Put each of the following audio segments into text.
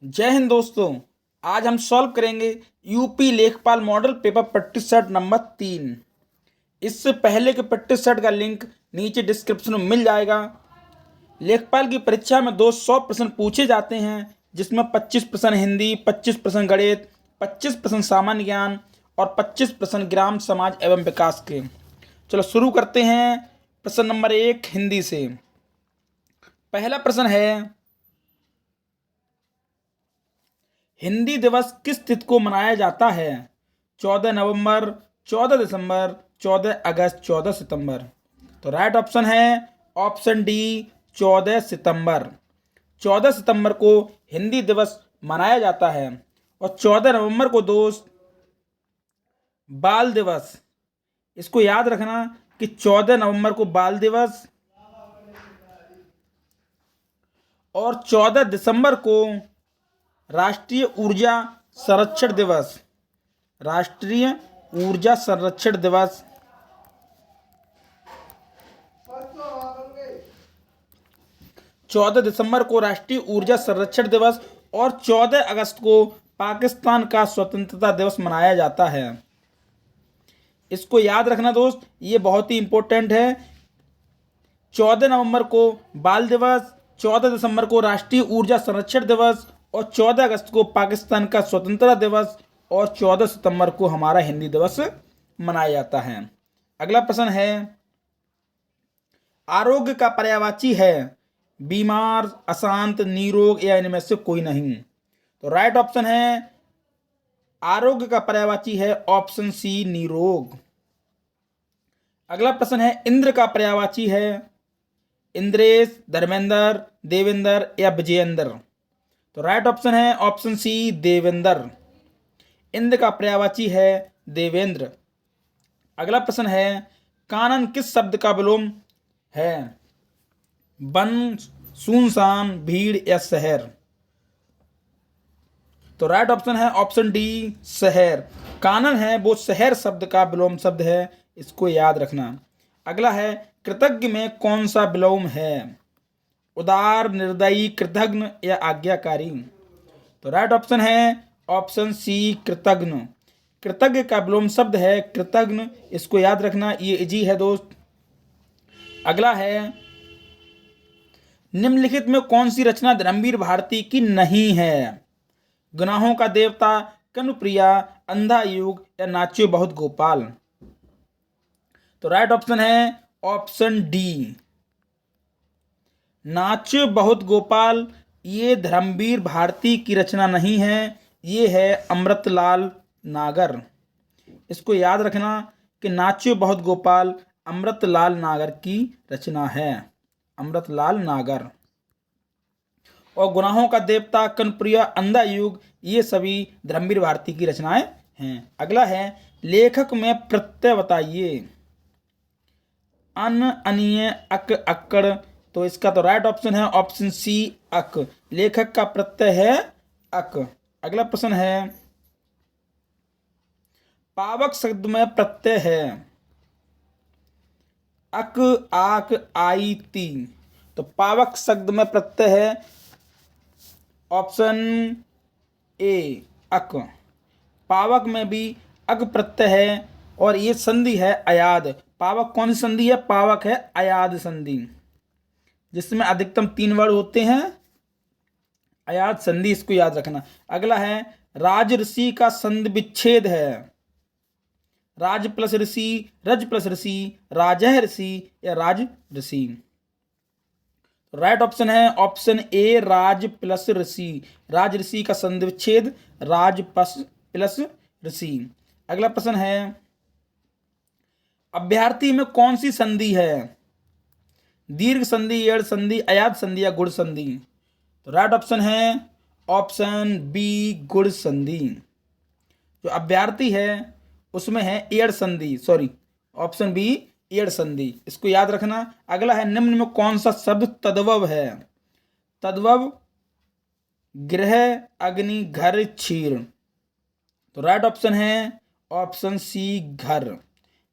जय हिंद दोस्तों। आज हम सॉल्व करेंगे यूपी लेखपाल model paper practice set number 3। इससे पहले के प्रैक्टिस सेट का लिंक नीचे डिस्क्रिप्शन में मिल जाएगा। लेखपाल की परीक्षा में 200 प्रश्न पूछे जाते हैं, जिसमें 25 प्रश्न हिंदी, 25 प्रश्न गणित, 25 प्रश्न सामान्य ज्ञान और 25 प्रश्न ग्राम समाज एवं विकास के। चलो शुरू करते हैं। प्रश्न नंबर 1 हिंदी से। पहला प्रश्न है, हिंदी दिवस किस तिथि को मनाया जाता है? 14 नवंबर, 14 दिसंबर, 14 अगस्त, 14 सितंबर। तो राइट ऑप्शन है ऑप्शन डी, 14 सितंबर। 14 सितंबर को हिंदी दिवस मनाया जाता है। और 14 नवंबर को दोस्त बाल दिवस, इसको याद रखना कि 14 नवंबर को बाल दिवस और 14 दिसंबर को राष्ट्रीय ऊर्जा संरक्षण दिवस। राष्ट्रीय ऊर्जा संरक्षण दिवस। चौदह दिसंबर को राष्ट्रीय ऊर्जा संरक्षण दिवस और 14 अगस्त को पाकिस्तान का स्वतंत्रता दिवस मनाया जाता है। इसको याद रखना दोस्त, ये बहुत ही इंपॉर्टेंट है। 14 नवंबर को बाल दिवस, 14 दिसंबर को राष्ट्रीय ऊर्जा संरक्षण दिवस और 14 अगस्त को पाकिस्तान का स्वतंत्रता दिवस और 14 सितंबर को हमारा हिंदी दिवस मनाया जाता है। अगला प्रश्न है, आरोग्य का पर्यायवाची है बीमार, अशांत, निरोग या इनमें से कोई नहीं। तो राइट ऑप्शन है आरोग्य का पर्यायवाची है ऑप्शन सी, निरोग। अगला प्रश्न है, इंद्र का पर्यायवाची है इंद्रेश, धर्मेंद्र, देवेंद्र या विजयेंद्र। तो राइट ऑप्शन है ऑप्शन सी, देवेंद्र। इंद्र का पर्यायवाची है देवेंद्र। अगला प्रश्न है, कानन किस शब्द का विलोम है? वन, सुनसान, भीड़ या शहर। तो राइट ऑप्शन है ऑप्शन डी, शहर। कानन है वो शहर शब्द का विलोम शब्द है, इसको याद रखना। अगला है, कृतज्ञ में कौन सा विलोम है? उदार, निर्दयी, कृतघ्न या आज्ञाकारी। तो राइट ऑप्शन है ऑप्शन सी, कृतघ्न। कृतज्ञ का विलोम शब्द है कृतघ्न, इसको याद रखना, ये इजी है दोस्त। अगला है, निम्नलिखित में कौन सी रचना धर्मवीर भारती की नहीं है? गुनाहों का देवता, कनुप्रिया, अंधा युग या नाच्यो बहुत गोपाल। तो राइट ऑप्शन है ऑप्शन डी, नाच्यो बहुत गोपाल। ये धर्मवीर भारती की रचना नहीं है, ये है अमृतलाल नागर। इसको याद रखना कि नाच्यो बहुत गोपाल अमृतलाल नागर की रचना है, अमृतलाल नागर। और गुनाहों का देवता, कनप्रिया, अंधा युग ये सभी धर्मवीर भारती की रचनाएं हैं। अगला है, लेखक में प्रत्यय बताइए। अन, अनिय, अक, अक्कड़। तो इसका तो राइट ऑप्शन है ऑप्शन सी, अक। लेखक का प्रत्यय है अक। अगला प्रश्न है, पावक शब्द में प्रत्यय है अक, आक, आई, ती। तो पावक शब्द में प्रत्यय है ऑप्शन ए, अक। पावक में भी अक प्रत्यय है और ये संधि है अयाद। पावक कौन सी संधि है? पावक है अयाद संधि, जिसमें अधिकतम 3 वर्ड होते हैं। अयाद संधि, इसको याद रखना। अगला है, राज ऋषि का संधि विच्छेद है राज प्लस ऋषि, रज प्लस ऋषि, राजह ऋषि या राज ऋषि। राइट ऑप्शन है ऑप्शन ए, राज प्लस ऋषि। राज ऋषि का संधि विच्छेद राज प्लस ऋषि। अगला प्रश्न है, अभ्यर्थी में कौन सी संधि है? दीर्घ संधि, एड़ संधि, अयाद संधि या गुण संधि। तो राइट ऑप्शन है ऑप्शन बी, गुण संधि। जो अभ्यर्थी है उसमें है एड़ संधि, सॉरी ऑप्शन बी, एड़ संधि। इसको याद रखना। अगला है, निम्न में कौन सा शब्द तद्भव है? तद्भव गृह, अग्नि, घर, क्षीर। तो राइट ऑप्शन है ऑप्शन सी, घर।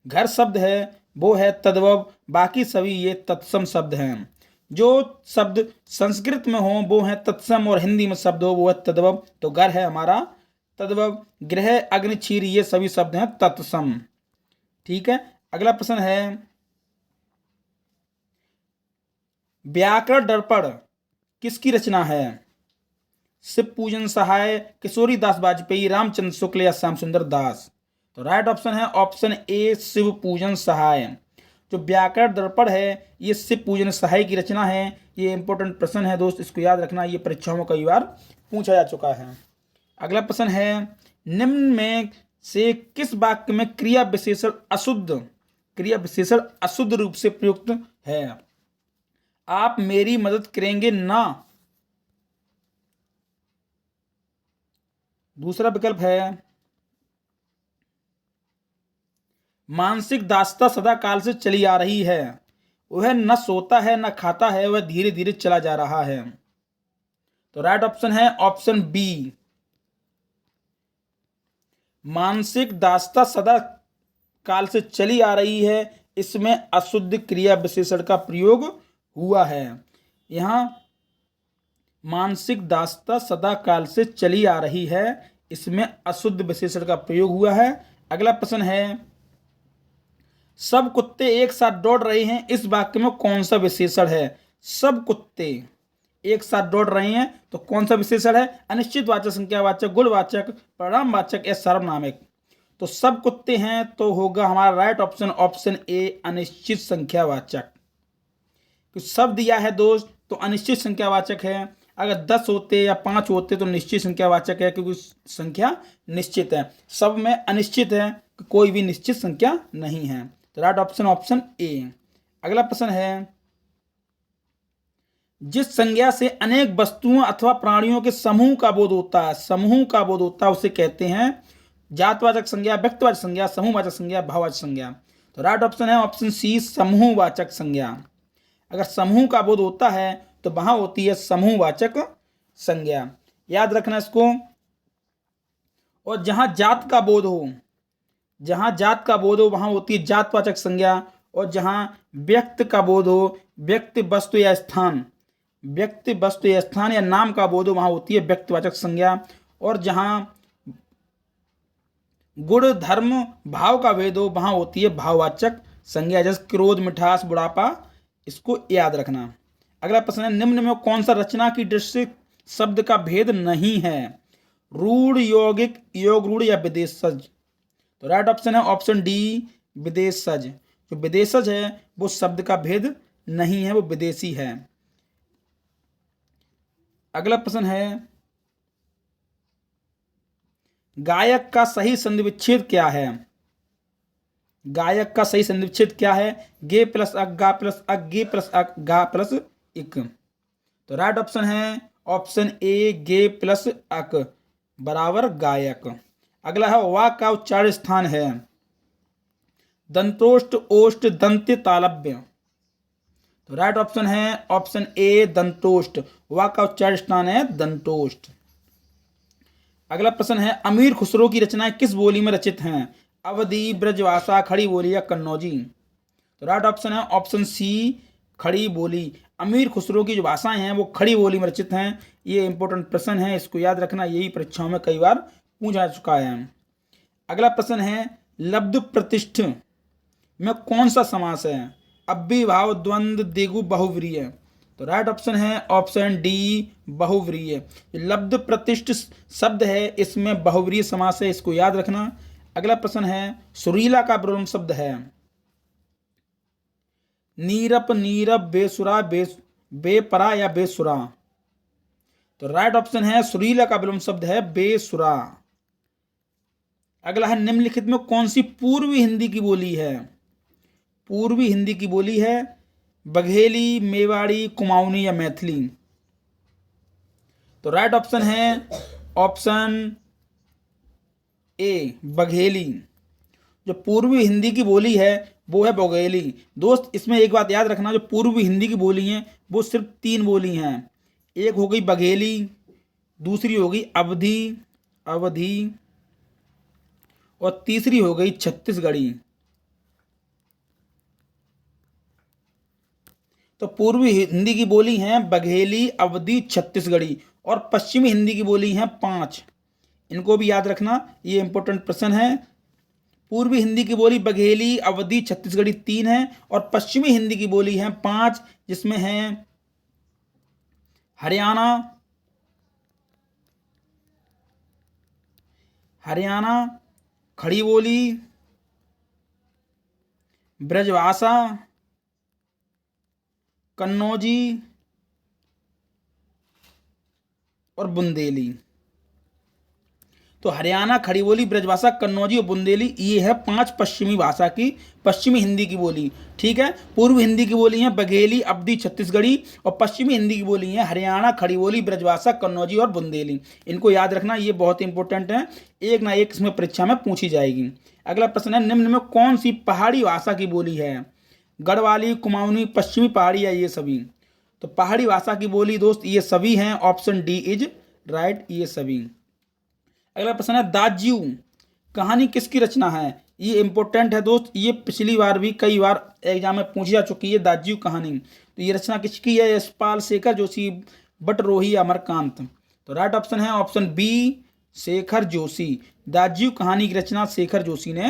घर शब्द है वो है तद्भव, बाकी सभी ये तत्सम शब्द हैं। जो शब्द संस्कृत में हो वो है तत्सम और हिंदी में शब्द हो वो है तद्भव। तो घर है हमारा तद्भव, गृह, अग्नि, क्षीर ये सभी शब्द हैं तत्सम। ठीक है, अगला प्रश्न है व्याकरण दर्पण किसकी रचना है? शिव पूजन सहाय, किशोरी दास वाजपेयी, रामचंद्र शुक्ल या श्याम सुंदर दास? तो राइट ऑप्शन है ऑप्शन ए शिव पूजन सहाय। जो व्याकरण दर्पण है ये शिव पूजन सहाय की रचना है। ये इंपॉर्टेंट प्रश्न है दोस्त, इसको याद रखना, ये परीक्षाओं में कई बार पूछा जा चुका है। अगला प्रश्न है निम्न में से किस वाक्य में क्रिया विशेषण अशुद्ध रूप से प्रयुक्त है? आप मेरी मदद करेंगे ना। दूसरा विकल्प है मानसिक दास्ता सदा काल से चली आ रही है, वह न सोता है न खाता है, वह धीरे धीरे चला जा रहा है। तो राइट ऑप्शन है ऑप्शन बी, मानसिक दास्ता सदा काल से चली आ रही है, इसमें अशुद्ध क्रिया विशेषण का प्रयोग हुआ है। यहां मानसिक दास्ता सदा काल से चली आ रही है, इसमें अशुद्ध विशेषण का प्रयोग हुआ है। अगला प्रश्न है सब कुत्ते एक साथ दौड़ रहे हैं, इस वाक्य में कौन सा विशेषण है? सब कुत्ते एक साथ दौड़ रहे हैं तो कौन सा विशेषण है? अनिश्चितवाचक, संख्यावाचक, गुणवाचक, परिणामवाचक या सार्वनामिक? तो सब कुत्ते हैं तो होगा हमारा राइट ऑप्शन ऑप्शन ए अनिश्चित संख्यावाचक। तो सब दिया है दोस्त तो अनिश्चित संख्यावाचक है। अगर 10 होते या 5 होते तो निश्चित संख्यावाचक है, क्योंकि संख्या निश्चित है। सब में अनिश्चित है, कोई भी निश्चित संख्या नहीं है। तो राइट ऑप्शन ऑप्शन ए। अगला प्रश्न है जिस संज्ञा से अनेक वस्तुओं अथवा प्राणियों के समूह का बोध होता है, उसे कहते हैं जातवाचक संज्ञा, व्यक्तिवाचक संज्ञा, समूहवाचक संज्ञा, भाववाचक संज्ञा। तो राइट ऑप्शन है ऑप्शन सी समूहवाचक संज्ञा। अगर समूह का बोध होता है तो वहां होती है समूहवाचक संज्ञा, याद रखना इसको। और जहां जात का बोध हो वहां होती है जातवाचक संज्ञा। और जहां व्यक्ति का बोध हो, व्यक्ति वस्तु या स्थान या नाम का बोध हो, वहां होती है व्यक्तिवाचक संज्ञा। और जहां गुण, धर्म, भाव का भेद हो, वहां होती है भाववाचक संज्ञा, जैसे क्रोध, मिठास, बुढ़ापा। इसको याद रखना। अगला प्रश्न है निम्न में कौन सा रचना की दृष्टि शब्द का भेद नहीं है? रूढ़, यौगिक, योग रूढ़ या विदेशज? तो राइट ऑप्शन है ऑप्शन डी विदेशज। जो विदेशज है वो शब्द का भेद नहीं है, वो विदेशी है। अगला प्रश्न है गायक का सही संधि विच्छेद क्या है? गायक का सही संधि विच्छेद क्या है? गे प्लस अक, गा प्लस अक, गे प्लस अक, गा प्लस इक। तो राइट ऑप्शन है ऑप्शन ए गे प्लस अक बराबर गायक। अगला है वाक का उच्चारण स्थान है दंतोष्ट, ओष्ठ, दंत्य, तालव्य। तो राइट ऑप्शन है ऑप्शन ए दंतोष्ट। वाक का उच्चारण स्थान है दंतोष्ट। अगला प्रश्न है अमीर खुसरो की रचनाएं किस बोली में रचित हैं? अवधी, ब्रजभाषा, खड़ी बोली या कन्नौजी? तो राइट ऑप्शन है ऑप्शन सी खड़ी बोली। अमीर खुसरो की जो भाषाएं हैं वो खड़ी बोली में रचित हैं। ये इंपॉर्टेंट प्रश्न है, इसको याद रखना, यही परीक्षाओं में कई बार पूछा जा चुका है। अगला प्रश्न है लब्ध प्रतिष्ठ में कौन सा समास है? अव्ययीभाव, द्वंद्व, दिगु, बहुव्रीहि। तो राइट ऑप्शन है ऑप्शन डी बहुव्रीहि। लब्ध प्रतिष्ठ शब्द है, इसमें बहुव्रीहि समास है, इसको याद रखना। अगला प्रश्न है सुरीला का विलोम शब्द है नीरप, नीरब, बेसुरा, बेपरा या बेसुरा? तो राइट ऑप्शन है सुरीला का विलोम शब्द है बेसुरा। अगला है निम्नलिखित में कौन सी पूर्वी हिंदी की बोली है? पूर्वी हिंदी की बोली है बघेली, मेवाड़ी, कुमाऊनी या मैथिली? तो राइट ऑप्शन है ऑप्शन ए बघेली। जो पूर्वी हिंदी की बोली है वो है बघेली। दोस्त इसमें एक बात याद रखना, जो पूर्वी हिंदी की बोली है वो सिर्फ 3 बोली हैं। एक हो गई बघेली, दूसरी हो गई अवधी और तीसरी हो गई छत्तीसगढ़ी। तो पूर्वी हिंदी की बोली हैं बघेली, अवधी, छत्तीसगढ़ी, और पश्चिमी हिंदी की बोली हैं 5। इनको भी याद रखना, ये इंपॉर्टेंट प्रश्न है। पूर्वी हिंदी की बोली बघेली, अवधी, छत्तीसगढ़ी 3 है, और पश्चिमी हिंदी की बोली हैं 5, जिसमें हैं हरियाणा, खड़ी बोली, ब्रजभाषा, कन्नौजी और बुंदेली। तो हरियाणा, खड़ी बोली, ब्रजभाषा, कन्नौजी और बुंदेली, ये है 5 पश्चिमी भाषा की, पश्चिमी हिंदी की बोली। ठीक है, पूर्व हिंदी की बोली है बघेली, अवधी, छत्तीसगढ़ी, और पश्चिमी हिंदी की बोली है हरियाणा, खड़ी बोली, ब्रजभाषा, कन्नौजी और बुंदेली। इनको याद रखना, ये बहुत इंपॉर्टेंट है, एक ना एक इसमें परीक्षा में पूछी जाएगी। अगला प्रश्न है, निम्न में कौन सी पहाड़ी भाषा की बोली है? गढ़वाली, कुमाऊनी, पश्चिमी पहाड़ी या ये सभी? तो पहाड़ी भाषा की बोली दोस्त ये सभी हैं, ऑप्शन डी इज राइट, ये सभी। अगला प्रश्न है, दाज्यू कहानी किसकी रचना है? ये इंपॉर्टेंट है दोस्त, ये पिछली बार भी कई बार एग्जाम में पूछी जा चुकी है दाज्यू कहानी। तो ये रचना किसकी है? यशपाल शेखर जोशी, बटरोही, अमरकांत। तो राइट ऑप्शन है ऑप्शन बी, शेखर जोशी। दाज्यू कहानी की रचना शेखर जोशी ने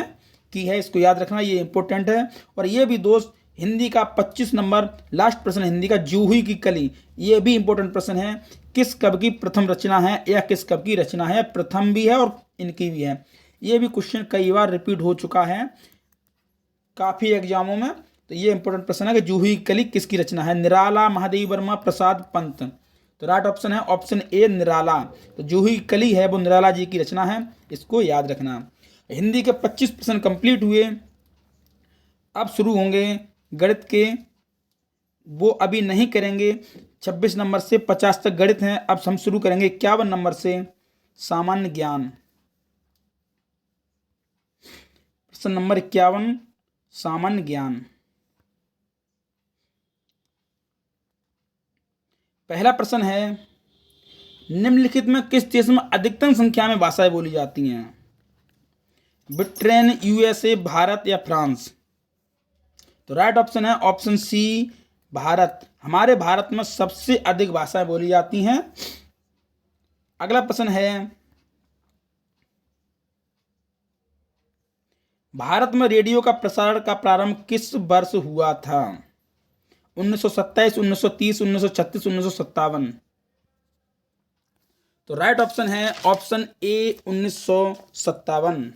की है, इसको याद रखना, ये इंपॉर्टेंट है। और ये भी दोस्त हिंदी का 25 नंबर लास्ट प्रश्न, हिंदी का जूही की कली, ये भी इंपॉर्टेंट प्रश्न है। किस कवि की प्रथम रचना है या किस कवि की रचना है? प्रथम भी है और इनकी भी है। ये भी क्वेश्चन कई बार रिपीट हो चुका है काफ़ी एग्जामों में। तो ये इंपॉर्टेंट प्रश्न है कि जूही की कली किसकी रचना है? निराला, महादेवी वर्मा, प्रसाद पंत। तो राइट ऑप्शन है ऑप्शन ए, निराला। तो जूही की कली है वो निराला जी की रचना है, इसको याद रखना। हिंदी के 25 प्रश्न कंप्लीट हुए। अब शुरू होंगे गणित के, वो अभी नहीं करेंगे। 26 नंबर से 50 तक गणित हैं। अब हम शुरू करेंगे 51 नंबर से सामान्य ज्ञान। प्रश्न नंबर 51, सामान्य ज्ञान। पहला प्रश्न है, निम्नलिखित में किस देश में अधिकतम संख्या में भाषाएं बोली जाती हैं? ब्रिटेन, यूएसए, भारत या फ्रांस? तो राइट ऑप्शन है ऑप्शन सी, भारत। हमारे भारत में सबसे अधिक भाषाएं बोली जाती हैं। अगला प्रश्न है, भारत में रेडियो का प्रसारण का प्रारंभ किस वर्ष हुआ था? 1927, 1930, 1936, 1957? तो राइट ऑप्शन है option A, 1957।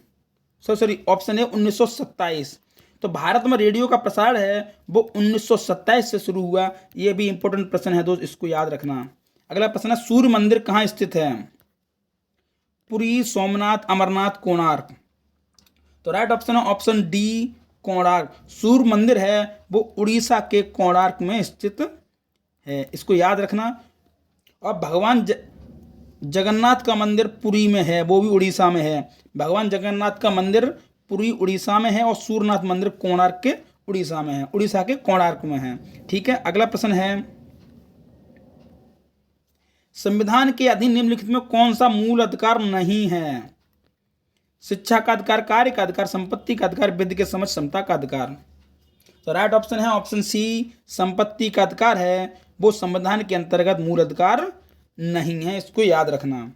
Sorry, option A 1927। तो भारत में रेडियो का प्रसारण है वो 1927 से शुरू हुआ। ये भी इंपॉर्टेंट प्रश्न है दोस्त, इसको याद रखना। अगला प्रश्न है, सूर्य मंदिर कहाँ स्थित है? पुरी, सोमनाथ, अमरनाथ, कोणार्क? तो राइट ऑप्शन है ऑप्शन डी, कोणार्क। सूर्य मंदिर है वो उड़ीसा के कोणार्क में स्थित है, इसको याद रखना। और भगवान जगन्नाथ का मंदिर पुरी में है, वो भी उड़ीसा में है। भगवान जगन्नाथ का मंदिर पुरी उड़ीसा में है, और सूर्यनाथ मंदिर कोणार्क के उड़ीसा में है, उड़ीसा के कोणार्क में है। ठीक है, अगला प्रश्न है, संविधान के अधीन निम्नलिखित में कौन सा मूल अधिकार नहीं है? शिक्षा का अधिकार, कार्य का अधिकार, संपत्ति का अधिकार, विधि के समझ, क्षमता का अधिकार? तो राइट ऑप्शन है ऑप्शन सी, संपत्ति का अधिकार है वो संविधान के अंतर्गत मूल अधिकार नहीं है, इसको याद रखना।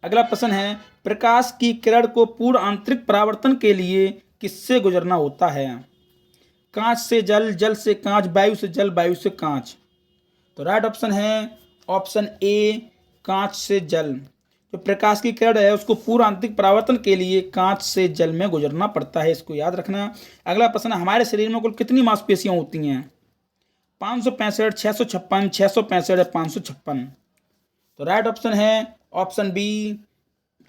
अगला प्रश्न है, प्रकाश की किरण को पूर्ण आंतरिक परावर्तन के लिए किससे गुजरना होता है? कांच से जल, जल से कांच, वायु से जल, वायु से कांच? तो राइट ऑप्शन है ऑप्शन ए, कांच से जल। जो प्रकाश की किरण है उसको पूर्ण आंतरिक परावर्तन के लिए कांच से जल में गुजरना पड़ता है, इसको याद रखना। अगला प्रश्न है, हमारे शरीर में कुल कितनी मांसपेशियां होती हैं? 565, 656, 665 या 556? तो राइट ऑप्शन है ऑप्शन बी,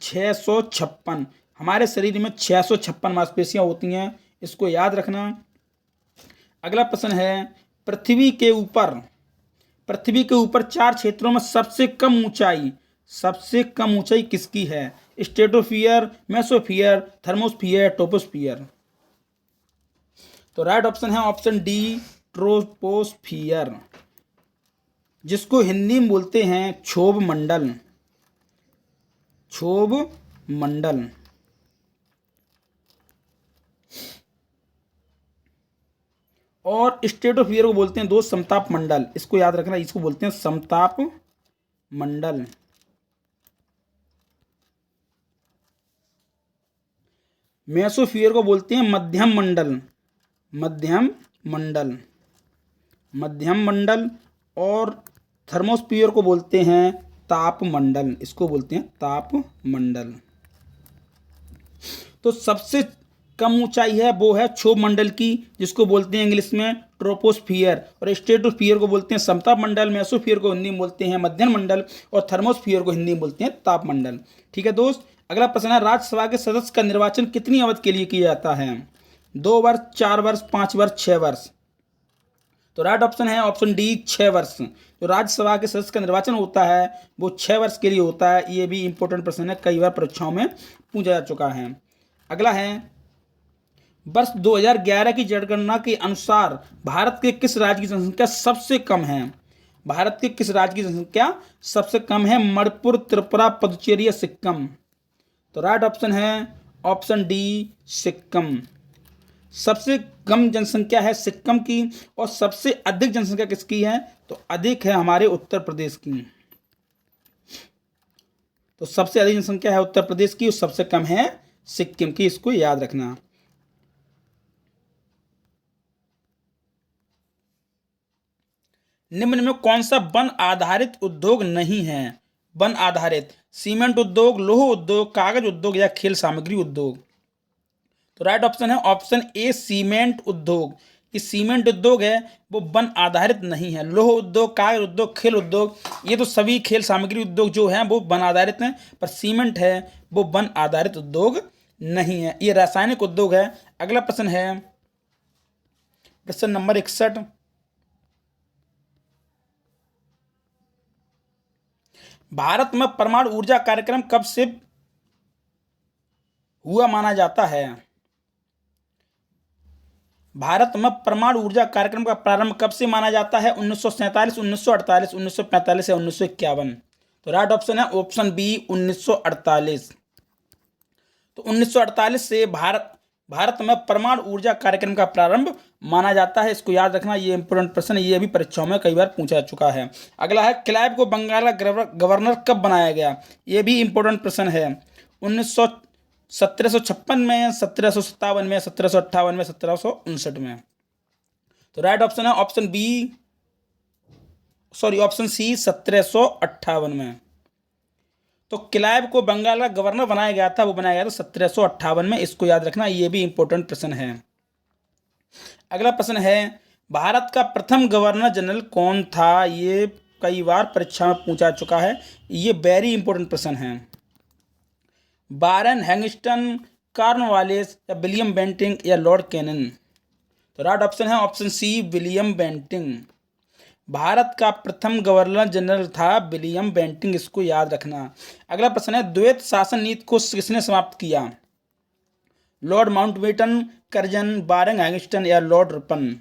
656। हमारे शरीर में 656 मांसपेशियां होती हैं, इसको याद रखना। अगला प्रश्न है, पृथ्वी के ऊपर 4 क्षेत्रों में सबसे कम ऊंचाई किसकी है? Stratosphere, mesosphere, thermosphere, troposphere? तो राइट ऑप्शन है ऑप्शन डी, ट्रोपोस्फियर, जिसको हिंदी में बोलते हैं क्षोभ मंडल। और स्टेट ऑफ ईयर को बोलते हैं दोस्त समताप मंडल, इसको याद रखना, इसको बोलते हैं समताप मंडल। मेसोस्फीयर को बोलते हैं मध्यम मंडल, मध्यम मंडल, मध्यम मंडल। और थर्मोस्फीयर को बोलते हैं ताप मंडल, इसको बोलते हैं ताप मंडल। तो सबसे कम ऊंचाई है वो है क्षोभ मंडल की, जिसको बोलते हैं इंग्लिश में ट्रोपोस्फियर, और स्ट्रेटोस्फियर को बोलते हैं समताप मंडल, मेसोस्फियर को हिंदी में बोलते हैं मध्यम मंडल, और थर्मोस्फियर को हिंदी में बोलते हैं ताप मंडल। ठीक है दोस्त, अगला प्रश्न है राज्यसभा के सदस्य का निर्वाचन कितनी अवधि के लिए किया जाता है? 2 वर्ष, 4 वर्ष, 5 वर्ष, 6 वर्ष। तो राइट ऑप्शन है ऑप्शन डी 6 वर्ष। जो राज्यसभा के सदस्य का निर्वाचन होता है वो 6 वर्ष के लिए होता है। ये भी इंपॉर्टेंट प्रश्न है, कई बार परीक्षाओं में पूछा जा चुका है। अगला है वर्ष 2011 की जनगणना के अनुसार भारत के किस राज्य की जनसंख्या सबसे कम है? भारत के किस राज्य की जनसंख्या सबसे कम है? मणिपुर, त्रिपुरा, पुदुचेरी या सिक्किम। तो राइट ऑप्शन है ऑप्शन डी सिक्किम। सबसे कम जनसंख्या है सिक्किम की, और सबसे अधिक जनसंख्या किसकी है? तो अधिक है हमारे उत्तर प्रदेश की। तो सबसे अधिक जनसंख्या है उत्तर प्रदेश की और सबसे कम है सिक्किम की, इसको याद रखना। निम्न में कौन सा वन आधारित उद्योग नहीं है? वन आधारित सीमेंट उद्योग, लौह उद्योग, कागज उद्योग या खेल सामग्री उद्योग। तो राइट ऑप्शन है ऑप्शन ए सीमेंट उद्योग। ये सीमेंट उद्योग है वो वन आधारित नहीं है। लौह उद्योग, कागज उद्योग, खेल उद्योग, ये तो सभी खेल सामग्री उद्योग जो हैं वो वन आधारित हैं, पर सीमेंट है वो वन आधारित उद्योग नहीं है, ये रासायनिक उद्योग है। अगला प्रश्न है प्रश्न नंबर 61। भारत में परमाणु ऊर्जा कार्यक्रम कब से हुआ माना जाता है? भारत में परमाणु ऊर्जा कार्यक्रम का प्रारंभ कब से माना जाता है? 1947, 1948, 1945 या 1951। तो राइट ऑप्शन है ऑप्शन बी 1948। तो 1948 से भारत में परमाणु ऊर्जा कार्यक्रम का प्रारंभ माना जाता है, इसको याद रखना। ये इंपोर्टेंट प्रश्न है, ये भी परीक्षाओं में कई बार पूछा जा चुका है। अगला है क्लाइव को बंगाल का गवर्नर कब बनाया गया? ये भी इंपोर्टेंट प्रश्न है। 1756 में, 1757 में, 1758 में, 1759 में। तो राइट ऑप्शन है ऑप्शन सी 1758 में। तो क्लाइव को बंगाल का गवर्नर बनाया गया था, वो बनाया गया था 1758 में, इसको याद रखना। ये भी इंपॉर्टेंट प्रश्न है। अगला प्रश्न है भारत का प्रथम गवर्नर जनरल कौन था? ये कई बार परीक्षा में पूछा चुका है, ये वेरी इंपॉर्टेंट प्रश्न है। वारेन हैंगिस्टन, कॉर्नवालिस या विलियम बेंटिंग या लॉर्ड कैनिंग। तो राइट ऑप्शन है option C William Bentinck. Bharat का प्रथम गवर्नर जनरल था विलियम बेंटिंग, इसको याद रखना। अगला प्रश्न है द्वैत शासन नीति को किसने समाप्त किया? लॉर्ड माउंटबेटन, कर्जन, वारेन हैंगिस्टन या लॉर्ड रिपन।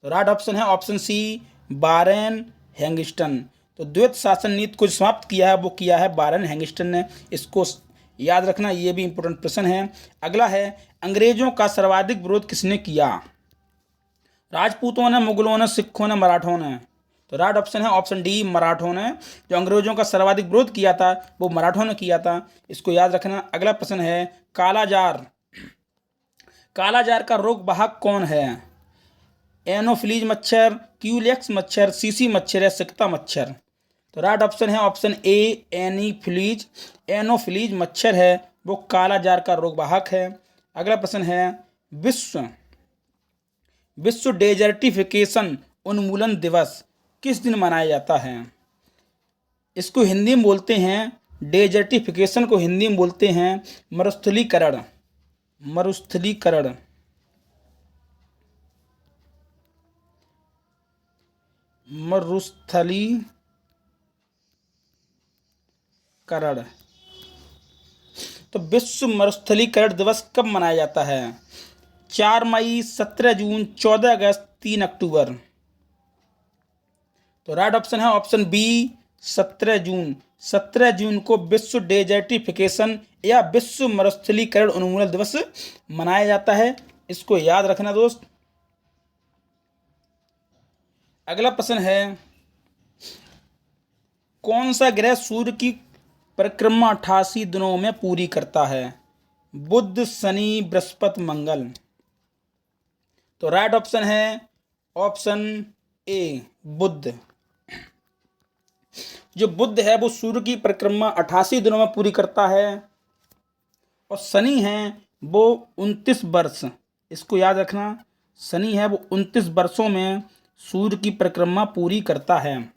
तो राइट ऑप्शन है ऑप्शन सी वारेन हैंगिस्टन। तो द्वैत शासन नीति को समाप्त किया है वो किया है वारेन हैंगिस्टन ने, इसको याद रखना। ये भी इंपॉर्टेंट प्रश्न है। अगला है अंग्रेजों का सर्वाधिक विरोध किसने किया? राजपूतों ने, मुगलों ने, सिखों ने, मराठों ने। तो राइट ऑप्शन है ऑप्शन डी मराठों ने। जो अंग्रेजों का सर्वाधिक विरोध किया था वो मराठों ने किया था, इसको याद रखना। अगला प्रश्न है कालाजार। कालाजार का रोग वाहक कौन है? एनोफिलीज मच्छर, क्यूलेक्स मच्छर, सीसी मच्छर या सिकता मच्छर। तो राइट ऑप्शन है ऑप्शन ए एनीफिलीज। एनोफिलीज मच्छर है वो कालाजार का रोग वाहक है। अगला प्रश्न है विश्व डेजर्टिफिकेशन उन्मूलन दिवस किस दिन मनाया जाता है? इसको हिंदी में बोलते हैं डेजर्टिफिकेशन को हिंदी में बोलते हैं मरुस्थलीकरण। मरुस्थलीकरण। मरुस्थलीकरण। तो विश्व मरुस्थलीकरण दिवस कब मनाया जाता है? 4 मई, 17 जून, 14 अगस्त, 3 अक्टूबर। तो राइट ऑप्शन है ऑप्शन बी 17 जून। 17 जून को विश्व डेजर्टिफिकेशन या विश्व मरुस्थलीकरण उन्मूलन दिवस मनाया जाता है, इसको याद रखना दोस्त। अगला प्रश्न है, कौन सा ग्रह सूर्य की परिक्रमा 88 दिनों में पूरी करता है? बुध, शनि, बृहस्पति, मंगल। तो राइट ऑप्शन है ऑप्शन ए, बुध। जो बुध है वो सूर्य की परिक्रमा 88 दिनों में पूरी करता है, और शनि है वो 29 वर्ष, इसको याद रखना, शनि है वो 29 वर्षों में सूर्य की परिक्रमा पूरी करता है।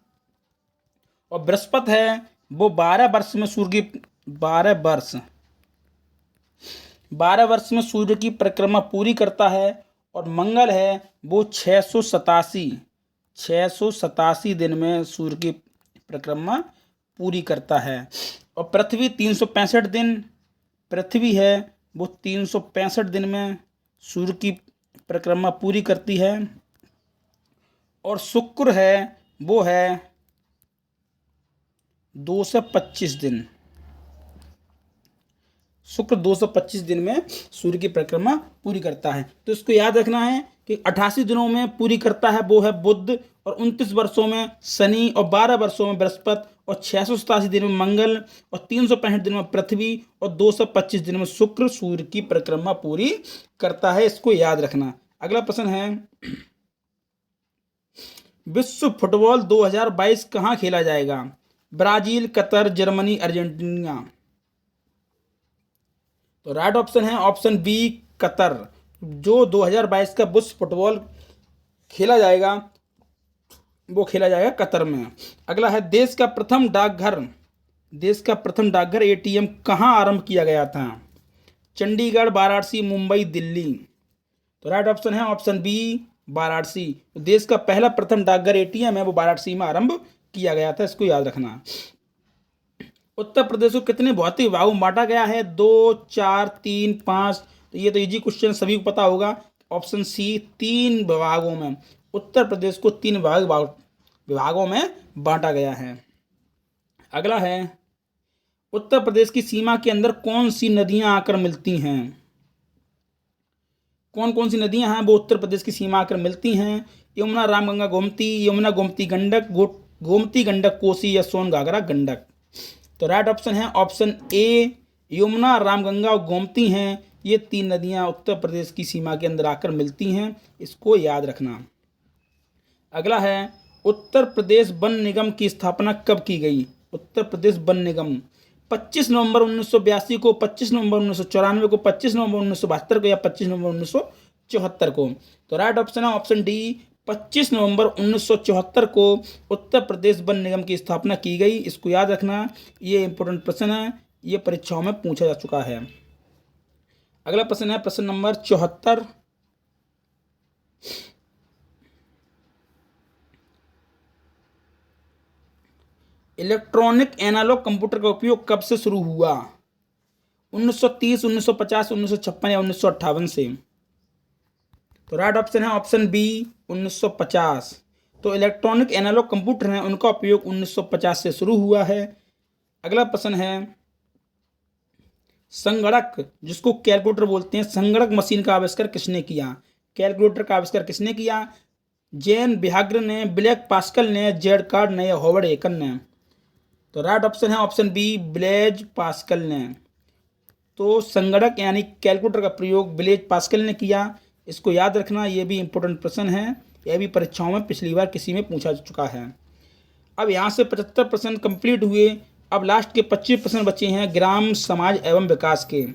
और बृहस्पति है वो 12 वर्ष में सूर्य की 12 वर्ष में सूर्य की परिक्रमा पूरी करता है। और मंगल है वो 687 दिन में सूर्य की परिक्रमा पूरी करता है। और पृथ्वी 365 दिन, पृथ्वी है वो 365 दिन में सूर्य की परिक्रमा पूरी करती है। और शुक्र है वो है 225 दिन, शुक्र 225 दिन में सूर्य की परिक्रमा पूरी करता है। तो इसको याद रखना है कि 88 दिनों में पूरी करता है वो है बुध, और 29 वर्षों में शनि, और 12 वर्षों में बृहस्पति, और 687 दिन में मंगल, और 365 दिन में पृथ्वी, और 225 दिन में शुक्र सूर्य की परिक्रमा पूरी करता है। इसको याद रखना। अगला प्रश्न है, विश्व फुटबॉल 2022 कहाँ खेला जाएगा? Brazil, Qatar, Germany, Argentina. तो राइट ऑप्शन है ऑप्शन बी, कतर। जो 2022 का विश्व फुटबॉल खेला जाएगा वो खेला जाएगा कतर में। अगला है, देश का प्रथम डाकघर एटीएम कहाँ आरंभ किया गया था? चंडीगढ़, वाराणसी, मुंबई, दिल्ली। तो राइट ऑप्शन है ऑप्शन बी, वाराणसी। तो देश का पहला प्रथम डाकघर एटीएम है वो वाराणसी में आरंभ किया गया था, इसको याद रखना। उत्तर प्रदेश को कितने भौतिक विभागों में बांटा गया है? 2, 4, 3, 5। तो ये तो इजी क्वेश्चन, सभी को पता होगा। ऑप्शन सी, 3 विभागों में। उत्तर प्रदेश को 3 विभागों में बांटा गया है। अगला है, उत्तर प्रदेश की सीमा के अंदर कौन सी नदियां आकर मिलती हैं? कौन कौन सी नदियां हैं वो उत्तर प्रदेश की सीमा आकर मिलती हैं? यमुना, रामगंगा, गोमती, यमुना, गोमती, गंडक, गोमती, गंडक, कोसी, या सोन, घाघरा, गंडक। तो राइट ऑप्शन है ऑप्शन ए, यमुना, रामगंगा और गोमती हैं। ये 3 नदियां उत्तर प्रदेश की सीमा के अंदर आकर मिलती हैं, इसको याद रखना। अगला है, उत्तर प्रदेश वन निगम की स्थापना कब की गई? उत्तर प्रदेश वन निगम 25 नवंबर 1982 को, 25 नवंबर 1994 को, 25 नवंबर 1972 को, या 25 नवंबर 1974 को। तो राइट ऑप्शन है ऑप्शन डी, 25 नवंबर 1974 को उत्तर प्रदेश वन निगम की स्थापना की गई, इसको याद रखना। ये इंपॉर्टेंट प्रश्न है, ये परीक्षाओं में पूछा जा चुका है। अगला प्रश्न है प्रश्न नंबर 74। इलेक्ट्रॉनिक एनालॉग कंप्यूटर का उपयोग कब से शुरू हुआ? 1930, 1950, 1956 या 1958 से। तो राइट ऑप्शन है ऑप्शन बी, 1950। तो इलेक्ट्रॉनिक एनालॉग कंप्यूटर हैं उनका उपयोग 1950 से शुरू हुआ है। अगला प्रश्न है, संगणक जिसको कैलकुलेटर बोलते हैं, संगणक मशीन का आविष्कार किसने किया? कैलकुलेटर का आविष्कार किसने किया? जेन बिहाग्र ने, ब्लैक पास्कल ने, जेड कार्ड ने, या हॉवर्ड एकन ने। तो राइट ऑप्शन है ऑप्शन बी, ब्लेज पास्कल ने। तो संगणक यानी कैलकुलेटर का प्रयोग ब्लेज पास्कल ने किया, इसको याद रखना। ये भी इंपॉर्टेंट प्रश्न है, यह भी परीक्षाओं में पिछली बार किसी में पूछा चुका है। अब यहाँ से 75 प्रश्न कंप्लीट हुए। अब लास्ट के 25 प्रश्न बचे हैं ग्राम, समाज एवं विकास के।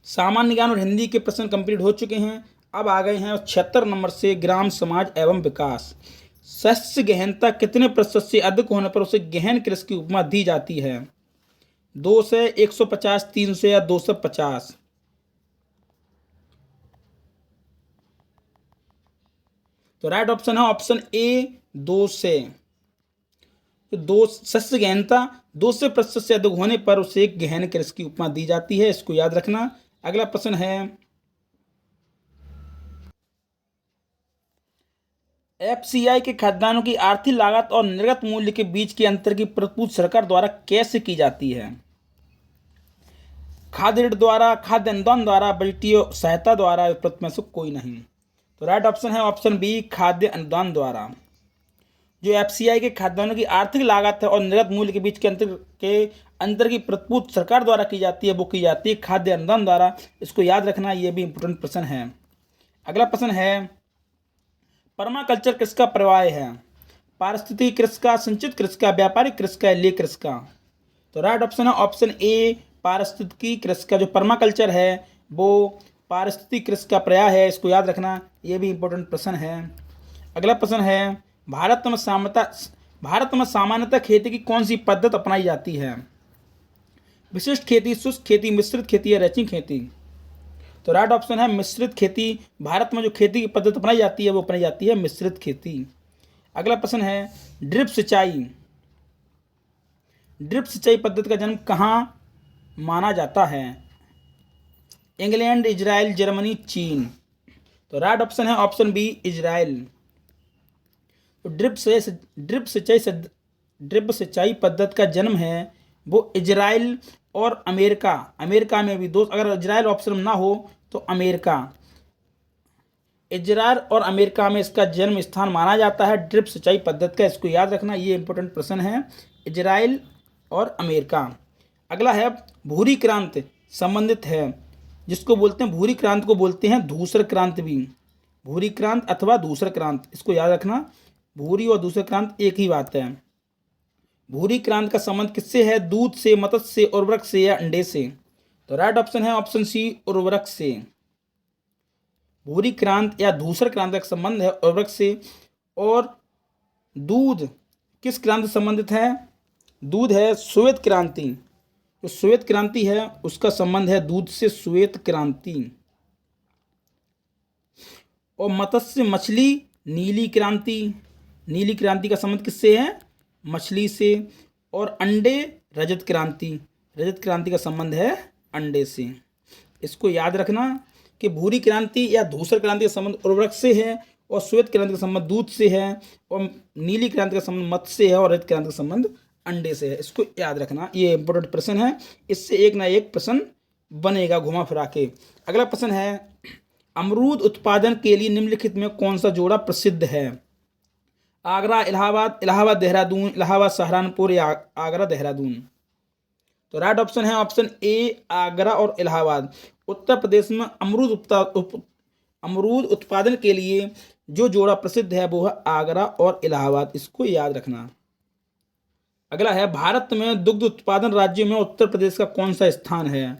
सामान्य ज्ञान और हिंदी के प्रश्न कंप्लीट हो चुके हैं। अब आ गए हैं 76 नंबर से ग्राम, समाज एवं विकास। शस्य गहनता कितने प्रतिशत से अधिक होने पर उसे गहन कृषि की उपमा दी जाती है? 2 से, 150, 300 या 250। तो राइट ऑप्शन है ऑप्शन ए, 2 से। तो शस्य गहनता 200% से अधिक होने पर उसे गहन कृषि की उपमा दी जाती है, इसको याद रखना। अगला प्रश्न है, एफसीआई के खाद्यान्नों की आर्थिक लागत और निर्गत मूल्य के बीच के अंतर की प्रतिपूर्ति सरकार द्वारा कैसे की जाती है? खाद्य ऋण द्वारा, खाद्य अनुदान द्वारा, बजटीय सहायता द्वारा, विपरीत में से कोई नहीं। तो राइट ऑप्शन है ऑप्शन बी, खाद्य अनुदान द्वारा। जो एफसीआई के खाद्यान्नों की आर्थिक लागत है और निर्गत मूल्य के बीच के अंतर की प्रतिपूर्ति सरकार द्वारा की जाती है, वो की जाती है खाद्य अनुदान द्वारा। इसको याद रखना, ये भी इंपॉर्टेंट प्रश्न है। अगला प्रश्न है, पर्माकल्चर किसका पर्याय है? पारिस्थितिकी कृषि का, संचित कृषि का, व्यापारिक कृषि का, लेह कृषि का? तो राइट ऑप्शन है ऑप्शन ए, पारिस्थितिकी कृषि का। जो पर्माकल्चर है वो पारिस्थितिकी कृषि का पर्याय है, इसको याद रखना, ये भी इंपॉर्टेंट प्रश्न है। अगला प्रश्न है, भारत में सामान्यतः खेती की कौन सी पद्धति अपनाई जाती है? विशिष्ट खेती, शुष्क खेती, मिश्रित खेती या रैचिंग खेती? तो राइट ऑप्शन है मिश्रित खेती। भारत में जो खेती की पद्धति अपनाई जाती है वो अपनाई जाती है मिश्रित खेती। अगला प्रश्न है, ड्रिप सिंचाई पद्धति का जन्म कहाँ माना जाता है? इंग्लैंड, इजराइल, जर्मनी, चीन? तो राइट ऑप्शन है ऑप्शन बी, इजराइल। तो ड्रिप सिंचाई पद्धति का जन्म है वो इजराइल और अमेरिका में भी। दोस्त, अगर इजराइल ऑप्शन ना हो तो इजराइल और अमेरिका में इसका जन्म स्थान माना जाता है ड्रिप सिंचाई पद्धति का। इसको याद रखना, ये इंपॉर्टेंट प्रश्न है, इजराइल और अमेरिका। अगला है, भूरी क्रांति संबंधित है, जिसको बोलते हैं भूरी क्रांति को बोलते हैं धूसर क्रांति भी। भूरी क्रांति अथवा धूसर क्रांति, इसको याद रखना, भूरी और धूसर क्रांति एक ही बात है। भूरी क्रांति का संबंध किससे है? दूध से, मत्स्य से, उर्वरक से या अंडे से? तो राइट ऑप्शन है ऑप्शन सी, उर्वरक से। भूरी क्रांति या धूसर क्रांति का संबंध है उर्वरक से। और दूध किस क्रांति से संबंधित है? दूध है श्वेत क्रांति। जो श्वेत क्रांति है उसका संबंध है दूध से, श्वेत क्रांति। और मत्स्य, मछली, नीली क्रांति का संबंध किससे है? मछली से। और अंडे, रजत क्रांति का संबंध है अंडे से। इसको याद रखना कि भूरी क्रांति या धूसर क्रांति का संबंध उर्वरक से है, और श्वेत क्रांति का संबंध दूध से है, और नीली क्रांति का संबंध मत्स्य से है, और रजत क्रांति का संबंध अंडे से है। इसको याद रखना, ये इंपॉर्टेंट प्रश्न है, इससे एक ना एक प्रश्न बनेगा घुमा फिरा के। अगला प्रश्न है, अमरूद उत्पादन के लिए निम्नलिखित में कौन सा जोड़ा प्रसिद्ध है? आगरा, इलाहाबाद देहरादून, इलाहाबाद सहारनपुर या आगरा देहरादून? तो राइट ऑप्शन है ऑप्शन ए, आगरा और इलाहाबाद। उत्तर प्रदेश में अमरूद उत्पादन के लिए जो जोड़ा प्रसिद्ध है वो है आगरा और इलाहाबाद। इसको याद रखना। अगला है, भारत में दुग्ध उत्पादन राज्यों में उत्तर प्रदेश का कौन सा स्थान है?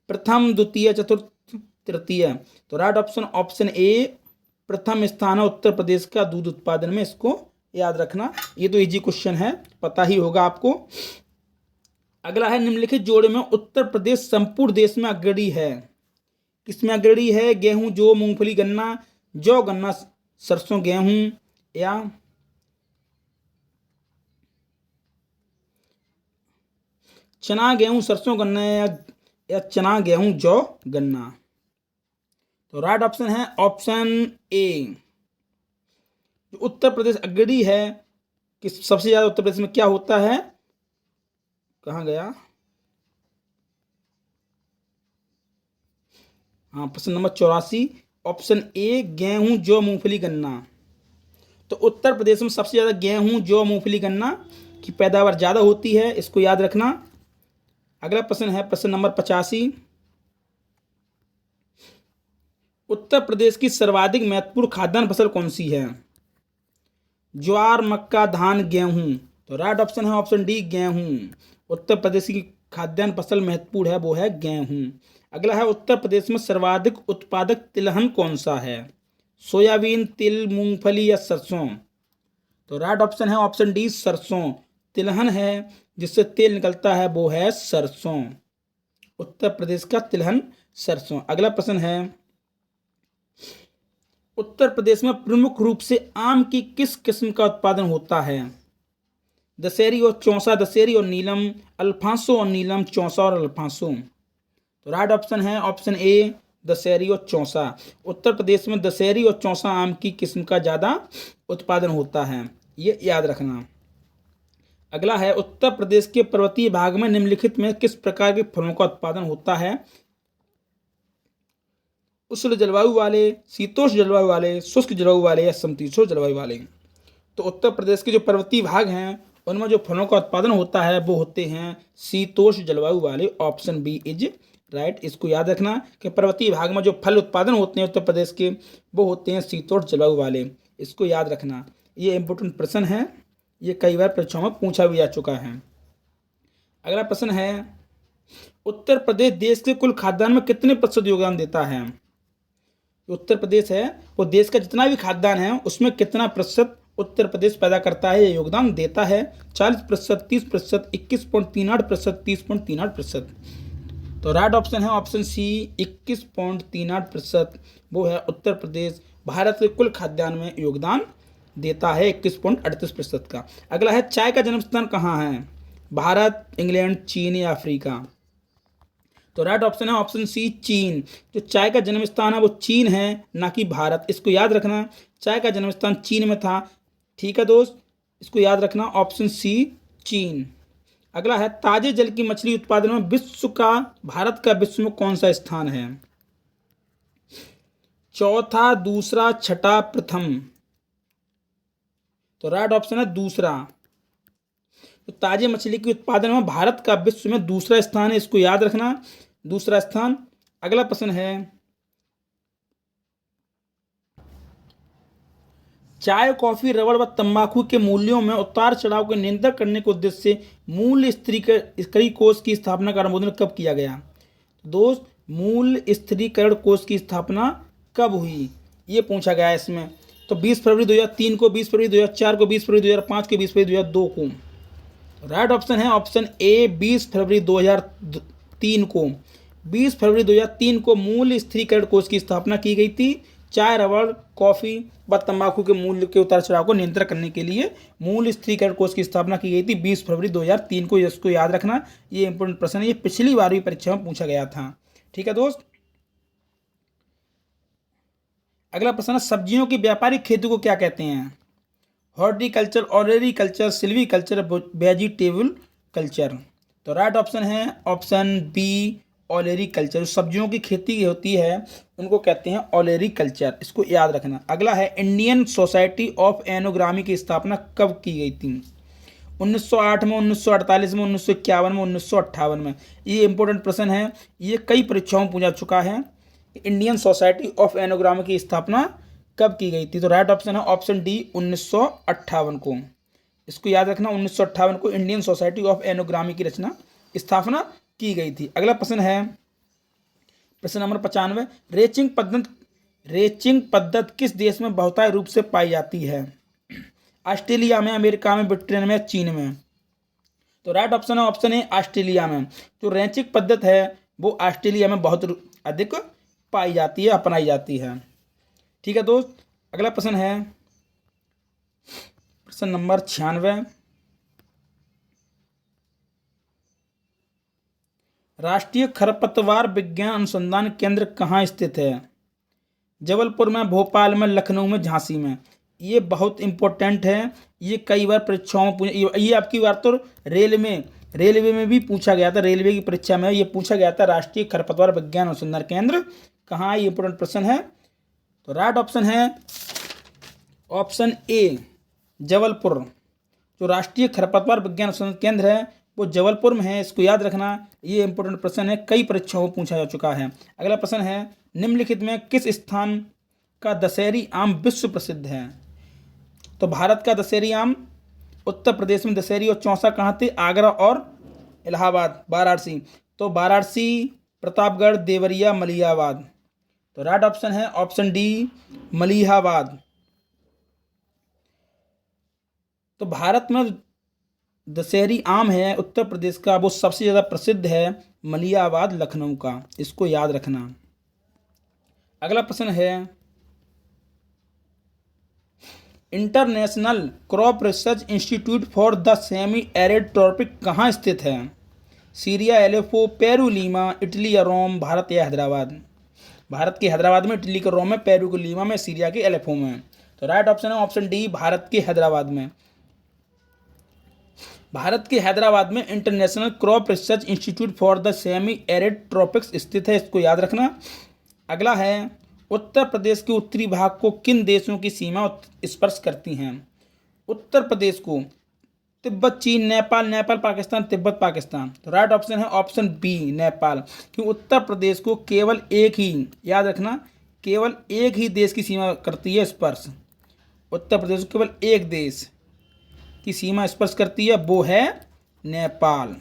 प्रथम, द्वितीय, चतुर्थ, तृतीय? तो राइट ऑप्शन ऑप्शन ए, प्रथम स्थान है उत्तर प्रदेश का दूध उत्पादन में। इसको याद रखना, ये तो इजी क्वेश्चन है, पता ही होगा आपको। अगला है, निम्नलिखित जोड़े में उत्तर प्रदेश संपूर्ण देश में अग्रणी है? किसमें अग्रणी है? गेहूं, जौ, मूंगफली, गन्ना, जौ, गन्ना, सरसों, गेहूं या चना, गेहूं, सरसों, गन्ना या चना, गेहूं, जौ, गन्ना? तो राइट ऑप्शन है ऑप्शन ए। उत्तर प्रदेश अग्रणी है कि सबसे ज्यादा उत्तर प्रदेश में क्या होता है? कहाँ गया? हाँ, प्रश्न नंबर 84, ऑप्शन ए, गेहूं, जौ, मूंगफली, गन्ना। तो उत्तर प्रदेश में सबसे ज्यादा गेहूं, जौ, मूंगफली, गन्ना की पैदावार ज्यादा होती है। इसको याद रखना। अगला प्रश्न है प्रश्न नंबर 85, उत्तर प्रदेश की सर्वाधिक महत्वपूर्ण खाद्यान्न फसल कौन सी है? ज्वार, मक्का, धान, गेहूं? तो राइट ऑप्शन है ऑप्शन डी, गेहूं। उत्तर प्रदेश की खाद्यान्न फसल महत्वपूर्ण है वो है गेहूं। अगला है, उत्तर प्रदेश में सर्वाधिक उत्पादक तिलहन कौन सा है? सोयाबीन, तिल, मूंगफली या सरसों? तो राइट ऑप्शन है ऑप्शन डी, सरसों। तिलहन है जिससे तेल निकलता है वो है सरसों। उत्तर प्रदेश का तिलहन सरसों। अगला प्रश्न है, उत्तर प्रदेश में प्रमुख रूप से आम की किस किस्म का उत्पादन होता है? दशहरी और चौसा, दशहरी और नीलम, अल्फांसो और नीलम, चौसा और अल्फांसो? तो राइट ऑप्शन है ऑप्शन ए, दशहरी और चौसा। उत्तर प्रदेश में दशहरी और चौसा आम की किस्म का ज़्यादा उत्पादन होता है, ये याद रखना। अगला है, उत्तर प्रदेश के पर्वतीय भाग में निम्नलिखित में किस प्रकार के फलों का उत्पादन होता है? उष्ण जलवायु वाले, शीतोष्ण जलवायु वाले, शुष्क जलवायु वाले या समशीतोष्ण जलवायु वाले। तो उत्तर प्रदेश के जो पर्वतीय भाग हैं उनमें जो फलों का उत्पादन होता है वो होते हैं शीतोष्ण जलवायु वाले। Option B is right. इसको याद रखना कि पर्वतीय भाग में जो फल उत्पादन होते हैं उत्तर प्रदेश के वो होते हैं शीतोष्ण जलवायु वाले। इसको याद रखना, ये इंपॉर्टेंट प्रश्न है, ये कई बार परीक्षाओं में पूछा भी जा चुका है। अगला प्रश्न है, उत्तर प्रदेश देश के कुल खाद्यान्न में कितने प्रतिशत योगदान देता है? उत्तर प्रदेश है वो देश का जितना भी खाद्यान्न है उसमें कितना प्रतिशत उत्तर प्रदेश पैदा करता है, योगदान देता है? 40%, 30%, 21.38%, 30.38%। तो राइट ऑप्शन है ऑप्शन सी 21.38%। वो है उत्तर प्रदेश भारत के कुल खाद्यान्न में योगदान देता है 21.38% का। अगला है, चाय का जन्म स्थान कहाँ है? भारत, इंग्लैंड, चीन या अफ्रीका? तो राइट ऑप्शन है ऑप्शन सी चीन। जो चाय का जन्म स्थान है वो चीन है, ना कि भारत। इसको याद रखना, चाय का जन्म स्थान चीन में था। ठीक है दोस्त, इसको याद रखना, ऑप्शन सी चीन। अगला है, ताजे जल की मछली उत्पादन में विश्व का, भारत का विश्व में कौन सा स्थान है? चौथा, दूसरा, छठा, प्रथम? तो राइट ऑप्शन है दूसरा। तो ताजे मछली के उत्पादन में भारत का विश्व में दूसरा स्थान है, इसको याद रखना, दूसरा स्थान। अगला प्रश्न है, चाय, कॉफी, रबड़ व तंबाकू के मूल्यों में उतार चढ़ाव को नियंत्रण करने के उद्देश्य से मूल्य स्थिरीकरण कोष की स्थापना का अनुमोदन कब किया गया? दोस्त, मूल्य स्थिरीकरण कोष की स्थापना कब हुई, ये पूछा गया है इसमें। तो 20 फरवरी 2003 को, 20 फरवरी 2004 को, 20 फरवरी 2005 को, 20 फरवरी 2002 को। राइट ऑप्शन है ऑप्शन ए 20 फरवरी 2003 को। 20 फरवरी 2003 को मूल्य स्थिरीकरण कोष की स्थापना की गई थी। चाय, रबड़, कॉफी व तंबाकू के मूल्य के उतार चढ़ाव को नियंत्रण करने के लिए मूल्य स्थिरीकरण कोष की स्थापना की गई थी 20 फरवरी 2003 को। इसको याद रखना, ये इंपॉर्टेंट प्रश्न है, ये पिछली बार भी परीक्षा में पूछा गया था। ठीक है दोस्त। अगला प्रश्न है, सब्जियों की व्यापारिक खेती को क्या कहते हैं? Horticulture, olericulture, silviculture, vegetable culture? तो राइट ऑप्शन है ऑप्शन बी ऑलरिकल्चर। जो सब्जियों की खेती होती है उनको कहते हैं ऑलरिकल्चर, इसको याद रखना। अगला है, इंडियन सोसाइटी ऑफ एनोग्रामी की स्थापना कब की गई थी? 1908 में, 1948 में, 1951 में, 1958 में? ये इंपॉर्टेंट प्रश्न है, ये कई परीक्षाओं में पूछा चुका है। इंडियन सोसाइटी ऑफ एनोग्रामी की स्थापना कब की गई थी? तो राइट ऑप्शन है ऑप्शन डी 1958 को। इसको याद रखना, 1958 को इंडियन सोसाइटी ऑफ एनोग्रामी की स्थापना की गई थी। अगला प्रश्न है, प्रश्न नंबर 95, रेचिंग पद्धति किस देश में बहुतायत रूप से पाई जाती है? ऑस्ट्रेलिया में, अमेरिका में, ब्रिटेन में, चीन में? तो राइट ऑप्शन है ऑप्शन ए ऑस्ट्रेलिया में। जो रेचिंग पद्धति है वो ऑस्ट्रेलिया में बहुत अधिक पाई जाती है, अपनाई जाती है। ठीक है दोस्त। अगला प्रश्न है प्रश्न नंबर 96, राष्ट्रीय खरपतवार विज्ञान अनुसंधान केंद्र कहाँ स्थित है? जबलपुर में, भोपाल में, लखनऊ में, झांसी में? ये बहुत इंपॉर्टेंट है, ये कई बार परीक्षाओं में ये आपकी बार तो रेलवे में भी पूछा गया था। रेलवे की परीक्षा में ये पूछा गया था, राष्ट्रीय खरपतवार विज्ञान अनुसंधान केंद्र कहाँ? ये इंपॉर्टेंट प्रश्न है। तो राइट ऑप्शन है ऑप्शन ए जबलपुर। जो राष्ट्रीय खरपतवार विज्ञान अनुसंधान केंद्र है वो जबलपुर में है, इसको याद रखना, ये इंपॉर्टेंट प्रश्न है, कई परीक्षाओं में पूछा जा चुका है। अगला प्रश्न है, निम्नलिखित में किस स्थान का दशहरी आम विश्व प्रसिद्ध है? तो भारत का दशहरी आम उत्तर प्रदेश में दशहरी और चौसा कहाँ थे? आगरा और इलाहाबाद, वाराणसी। तो वाराणसी, प्रतापगढ़, देवरिया, मलिहाबाद? तो राइट ऑप्शन है ऑप्शन डी मलिहाबाद। तो भारत में दशहरी आम है उत्तर प्रदेश का, वो सबसे ज़्यादा प्रसिद्ध है मलिहाबाद, लखनऊ का, इसको याद रखना। अगला प्रश्न है, International Crop Research Institute for the Semi Arid Tropic कहाँ स्थित है? Syria, Aleppo, Peru, Lima, Italy या रोम? भारत या हैदराबाद? भारत के हैदराबाद में, इटली के रोम में, पेरू के लीमा में, सीरिया के एलेपो में? तो राइट ऑप्शन है ऑप्शन डी भारत के हैदराबाद में। भारत के हैदराबाद में international Crop Research Institute for the Semi arid tropics स्थित है, इसको याद रखना। अगला है उत्तर प्रदेश के उत्तरी भाग को किन देशों की सीमा स्पर्श करती हैं। उत्तर प्रदेश को तिब्बत चीन, नेपाल, नेपाल पाकिस्तान, तिब्बत पाकिस्तान। तो राइट ऑप्शन है ऑप्शन बी नेपाल, क्योंकि उत्तर प्रदेश को केवल एक ही, याद रखना, केवल एक ही देश की सीमा करती है स्पर्श। उत्तर प्रदेश को केवल एक देश की सीमा स्पर्श करती है, वो है नेपाल।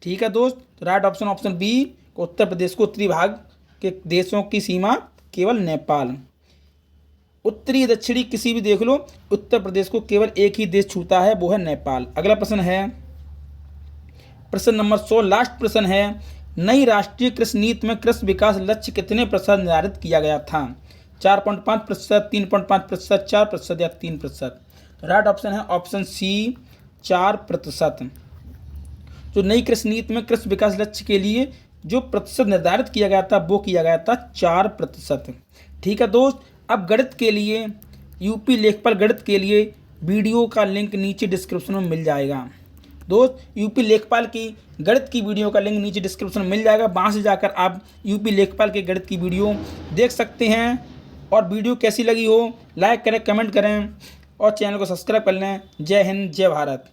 ठीक है दोस्त, तो right option option B, Uttar Pradesh को उत्तरी भाग के देशों की सीमा केवल नेपाल। उत्तरी दक्षिणी किसी भी देख लो, उत्तर प्रदेश को केवल एक ही देश छूता है, वो है नेपाल। अगला प्रश्न है प्रश्न नंबर 100, लास्ट प्रश्न है, नई राष्ट्रीय कृषि नीति में कृषि विकास लक्ष्य कितने प्रतिशत निर्धारित किया गया था। 4.5%, 3.5%, 4% या 3%। राइट ऑप्शन है ऑप्शन सी 4%। जो नई कृषि नीति में कृषि विकास लक्ष्य के लिए जो प्रतिशत निर्धारित किया गया था वो किया गया था 4%। ठीक है दोस्त, अब गणित के लिए, यूपी लेखपाल गणित के लिए वीडियो का लिंक नीचे डिस्क्रिप्शन में मिल जाएगा। दोस्त, यूपी लेखपाल की गणित की वीडियो का लिंक नीचे डिस्क्रिप्शन में मिल जाएगा, वहाँ से जाकर आप यूपी लेखपाल के गणित की वीडियो देख सकते हैं। और वीडियो कैसी लगी हो लाइक करें, कमेंट करें और चैनल को सब्सक्राइब कर लें। जय हिंद, जय भारत।